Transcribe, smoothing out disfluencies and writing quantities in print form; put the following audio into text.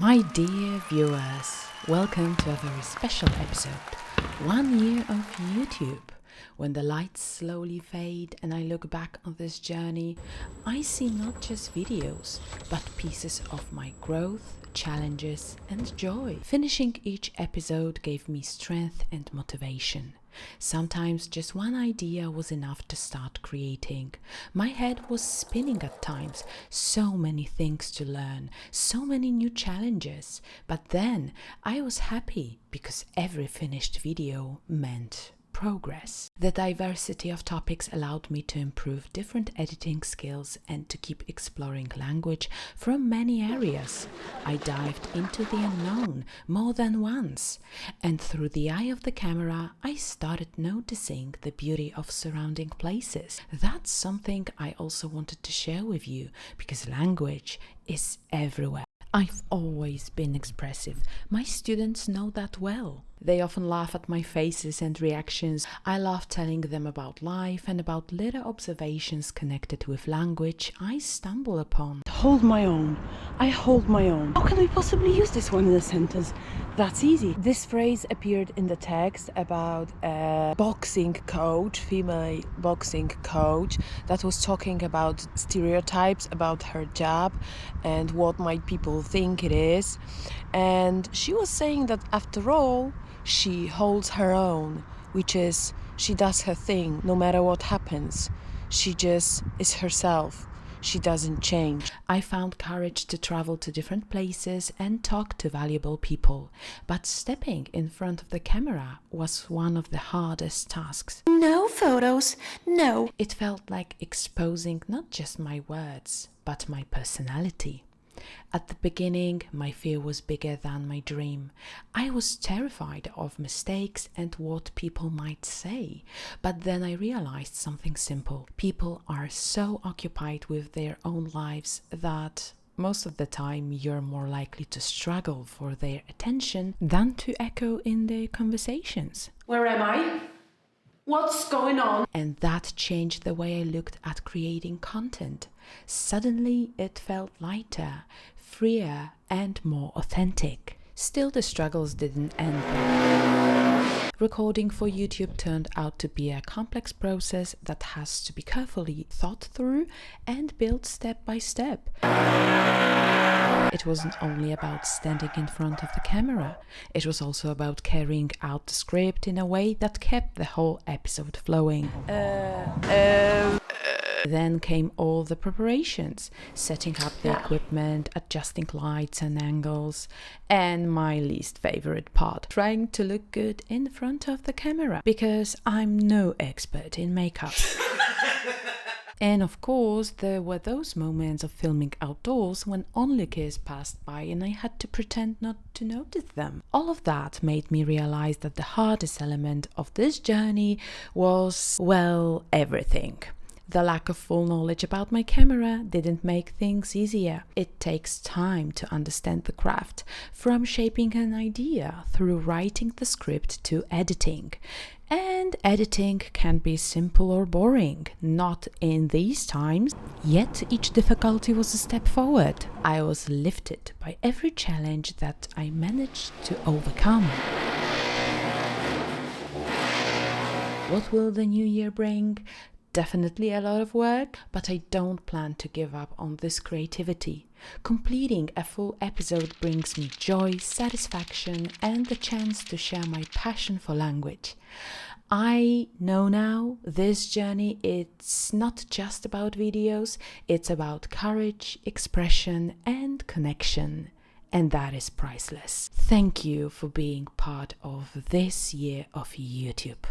My dear viewers, welcome to a very special episode, 1 year of YouTube. When the lights slowly fade and I look back on this journey, I see not just videos, but pieces of my growth, challenges and joy. Finishing each episode gave me strength and motivation. Sometimes just one idea was enough to start creating. My head was spinning at times, so many things to learn, so many new challenges. But then I was happy because every finished video meant progress. The diversity of topics allowed me to improve different editing skills and to keep exploring language from many areas. I dived into the unknown more than once, and through the eye of the camera I started noticing the beauty of surrounding places. That's something I also wanted to share with you, because language is everywhere. I've always been expressive. My students know that well. They often laugh at my faces and reactions. I love telling them about life and about little observations connected with language I stumble upon. Hold my own. I hold my own. How can we possibly use this one in a sentence? That's easy. This phrase appeared in the text about a boxing coach, female boxing coach, that was talking about stereotypes about her job and what might people think it is. And she was saying that after all, she holds her own, which is she does her thing no matter what happens. She just is herself. She doesn't change. I found courage to travel to different places and talk to valuable people, but stepping in front of the camera was one of the hardest tasks. No photos, no. It felt like exposing not just my words, but my personality. At the beginning, my fear was bigger than my dream. I was terrified of mistakes and what people might say. But then I realized something simple. People are so occupied with their own lives that most of the time you're more likely to struggle for their attention than to echo in their conversations. Where am I? What's going on? And that changed the way I looked at creating content. Suddenly it felt lighter, freer and more authentic. Still, the struggles didn't end there. Recording for YouTube turned out to be a complex process that has to be carefully thought through and built step by step. It wasn't only about standing in front of the camera, it was also about carrying out the script in a way that kept the whole episode flowing. Then came all the preparations, setting up the equipment, adjusting lights and angles, and my least favorite part, trying to look good in front of the camera, because I'm no expert in makeup. And of course, there were those moments of filming outdoors when onlookers passed by and I had to pretend not to notice them. All of that made me realize that the hardest element of this journey was, well, everything. The lack of full knowledge about my camera didn't make things easier. It takes time to understand the craft, from shaping an idea through writing the script to editing. And editing can be simple or boring, not in these times. Yet each difficulty was a step forward. I was lifted by every challenge that I managed to overcome. What will the new year bring? Definitely a lot of work, but I don't plan to give up on this creativity. Completing a full episode brings me joy, satisfaction, and the chance to share my passion for language. I know now this journey, it's not just about videos, it's about courage, expression, and connection. And that is priceless. Thank you for being part of this year of YouTube.